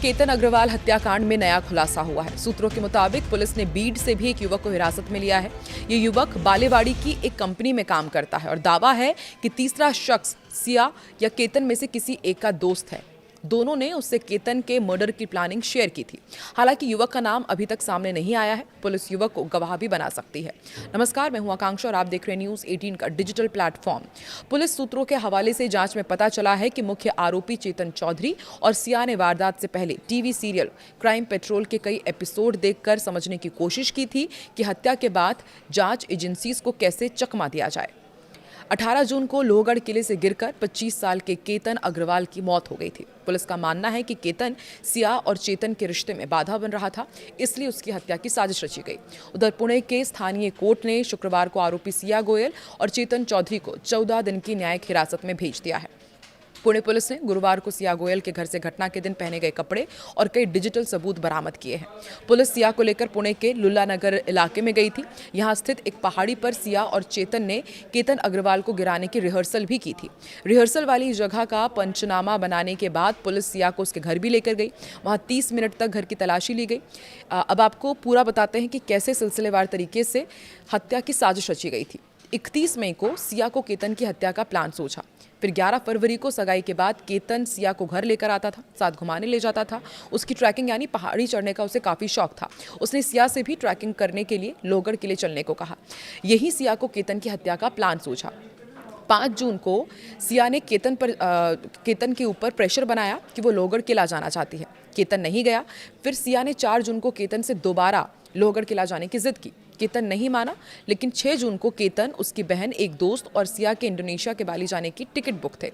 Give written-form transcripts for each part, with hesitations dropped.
केतन अग्रवाल हत्याकांड में नया खुलासा हुआ है। सूत्रों के मुताबिक पुलिस ने बीड से भी एक युवक को हिरासत में लिया है। ये युवक बालेवाड़ी की एक कंपनी में काम करता है और दावा है कि तीसरा शख्स सिया या केतन में से किसी एक का दोस्त है। दोनों ने उससे केतन के मर्डर की प्लानिंग शेयर की थी। हालांकि युवक का नाम अभी तक सामने नहीं आया है। पुलिस युवक को गवाह भी बना सकती है। नमस्कार, मैं हूं आकांक्षा और आप देख रहे हैं न्यूज़ 18 का डिजिटल प्लेटफॉर्म। पुलिस सूत्रों के हवाले से जांच में पता चला है कि मुख्य आरोपी चेतन चौधरी और सिया ने वारदात से पहले टीवी सीरियल क्राइम पेट्रोल के कई एपिसोड देखकर समझने की कोशिश की थी कि हत्या के बाद जांच एजेंसीज को कैसे चकमा दिया जाए। 18 जून को लोहगढ़ किले से गिरकर 25 साल के केतन अग्रवाल की मौत हो गई थी। पुलिस का मानना है कि केतन सिया और चेतन के रिश्ते में बाधा बन रहा था, इसलिए उसकी हत्या की साजिश रची गई। उधर पुणे के स्थानीय कोर्ट ने शुक्रवार को आरोपी सिया गोयल और चेतन चौधरी को 14 दिन की न्यायिक हिरासत में भेज दिया है। पुणे पुलिस ने गुरुवार को सिया गोयल के घर से घटना के दिन पहने गए कपड़े और कई डिजिटल सबूत बरामद किए हैं। पुलिस सिया को लेकर पुणे के लुल्ला नगर इलाके में गई थी। यहां स्थित एक पहाड़ी पर सिया और चेतन ने केतन अग्रवाल को गिराने की रिहर्सल भी की थी। रिहर्सल वाली जगह का पंचनामा बनाने के बाद पुलिस सिया को उसके घर भी लेकर गई। वहां 30 मिनट तक घर की तलाशी ली गई। अब आपको पूरा बताते हैं कि कैसे सिलसिलेवार तरीके से हत्या की साजिश रची गई थी। 31 मई को सिया को केतन की हत्या का प्लान सोचा। फिर 11 फरवरी को सगाई के बाद केतन सिया को घर लेकर आता था, साथ घुमाने ले जाता था। उसकी ट्रैकिंग यानी पहाड़ी चढ़ने का उसे काफ़ी शौक था। उसने सिया से भी ट्रैकिंग करने के लिए लोहगढ़ किले चलने को कहा। यही सिया को केतन की हत्या का प्लान सोचा। 5 जून को सिया ने केतन के ऊपर प्रेशर बनाया कि वो लोहगढ़ किला जाना चाहती है। केतन नहीं गया। फिर सिया ने 4 जून को केतन से दोबारा लोहगढ़ किला जाने की जिद की। केतन नहीं माना, लेकिन 6 जून को केतन, उसकी बहन, एक दोस्त और सिया के इंडोनेशिया के बाली जाने की टिकट बुक थे।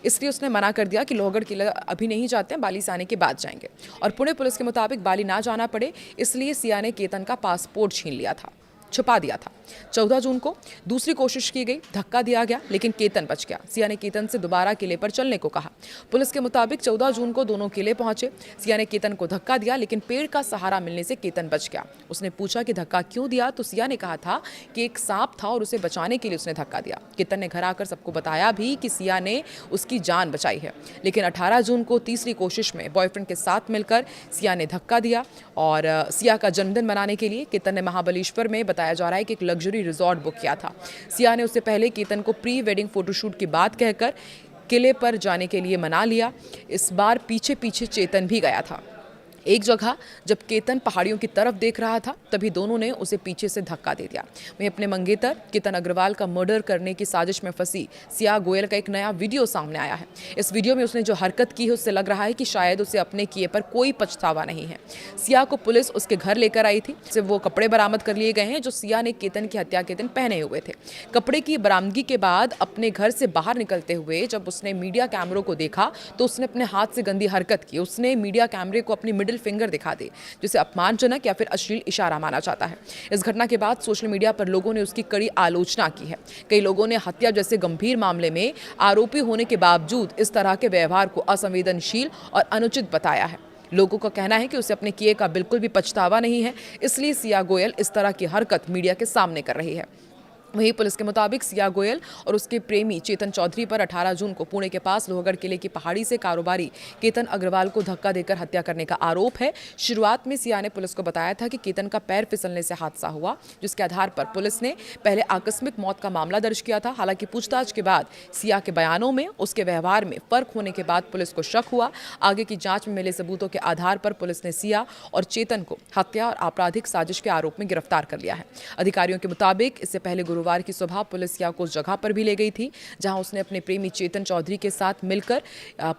इसलिए उसने मना कर दिया कि लोहगढ़ किला अभी नहीं जाते हैं, बाली से आने के बाद जाएंगे। और पुणे पुलिस के मुताबिक बाली ना जाना पड़े, इसलिए सिया ने केतन का पासपोर्ट छीन लिया था, छुपा दिया था। 14 जून को दूसरी कोशिश की गई, धक्का दिया गया, लेकिन केतन बच गया। सिया ने केतन से दोबारा किले पर चलने को कहा। पुलिस के मुताबिक 14 जून को दोनों किले पहुंचे। सिया ने केतन को धक्का दिया, लेकिन पेड़ का सहारा मिलने से केतन बच गया। उसने पूछा कि धक्का क्यों दिया, तो सिया ने कहा था कि एक सांप था और उसे बचाने के लिए उसने धक्का दिया। केतन ने घर आकर सबको बताया भी कि सिया ने उसकी जान बचाई है। लेकिन 18 जून को तीसरी कोशिश में बॉयफ्रेंड के साथ मिलकर सिया ने धक्का दिया और सिया का जन्मदिन मनाने के लिए केतन ने महाबलेश्वर में, बताया जा रहा है कि एक लग्जरी रिजॉर्ट बुक किया था। सिया ने उससे पहले केतन को प्री वेडिंग फोटोशूट की बात कहकर किले पर जाने के लिए मना लिया। इस बार पीछे पीछे चेतन भी गया था। एक जगह जब केतन पहाड़ियों की तरफ देख रहा था, तभी दोनों ने उसे पीछे से धक्का दे दिया। वहीं अपने मंगेतर केतन अग्रवाल का मर्डर करने की साजिश में फंसी सिया गोयल का एक नया वीडियो सामने आया है। इस वीडियो में उसने जो हरकत की है, उससे लग रहा है कि शायद उसे अपने किए पर कोई पछतावा नहीं है। सिया को पुलिस उसके घर लेकर आई थी। उससे वो कपड़े बरामद कर लिए गए हैं जो सिया ने केतन की हत्या के दिन पहने हुए थे। कपड़े की बरामदगी के बाद अपने घर से बाहर निकलते हुए जब उसने मीडिया कैमरों को देखा, तो उसने अपने हाथ से गंदी हरकत की। उसने मीडिया कैमरे को अपनी मिडिल फिंगर दिखा दे, जिसे अपमानजनक या फिर अश्लील इशारा माना जाता है। इस घटना के बाद सोशल मीडिया पर लोगों ने उसकी कड़ी आलोचना की है। कई लोगों ने हत्या जैसे गंभीर मामले में आरोपी होने के बावजूद इस तरह के व्यवहार को असंवेदनशील और अनुचित बताया है। लोगों का कहना है कि उसे अपने किए का बिल्कुल भी पछतावा नहीं है, इसलिए सिया गोयल इस तरह की हरकत मीडिया के सामने कर रही है। वहीं पुलिस के मुताबिक सिया गोयल और उसके प्रेमी चेतन चौधरी पर 18 जून को पुणे के पास लोहगढ़ किले की पहाड़ी से कारोबारी केतन अग्रवाल को धक्का देकर हत्या करने का आरोप है। शुरुआत में सिया ने पुलिस को बताया था कि केतन का पैर फिसलने से हादसा हुआ, जिसके आधार पर पुलिस ने पहले आकस्मिक मौत का मामला दर्ज किया था। हालांकि पूछताछ के बाद सिया के बयानों में, उसके व्यवहार में फर्क होने के बाद पुलिस को शक हुआ। आगे की जांच में मिले सबूतों के आधार पर पुलिस ने सिया और चेतन को हत्या और आपराधिक साजिश के आरोप में गिरफ्तार कर लिया है। अधिकारियों के मुताबिक इससे पहले गुरुवार की सुबह पुलिस सिया को उस जगह पर भी ले गई थी जहां उसने अपने प्रेमी चेतन चौधरी के साथ मिलकर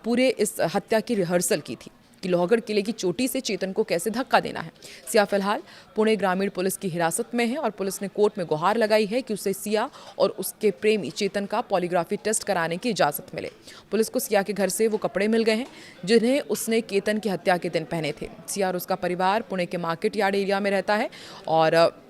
पूरे इस हत्या की रिहर्सल की थी कि लोहगढ़ किले की चोटी से चेतन को कैसे धक्का देना है। सिया फिलहाल पुणे ग्रामीण पुलिस की हिरासत में है और पुलिस ने कोर्ट में गुहार लगाई है कि उसे सिया और उसके प्रेमी चेतन का पॉलीग्राफी टेस्ट कराने की इजाजत मिले। पुलिस को सिया के घर से वो कपड़े मिल गए हैं जिन्हें उसने केतन की हत्या के दिन पहने थे। सिया और उसका परिवार पुणे के मार्केट यार्ड एरिया में रहता है और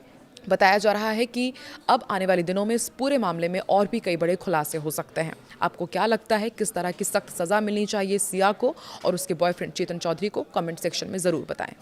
बताया जा रहा है कि अब आने वाले दिनों में इस पूरे मामले में और भी कई बड़े खुलासे हो सकते हैं। आपको क्या लगता है, किस तरह की सख्त सज़ा मिलनी चाहिए सिया को और उसके बॉयफ्रेंड चेतन चौधरी को? कमेंट सेक्शन में ज़रूर बताएं।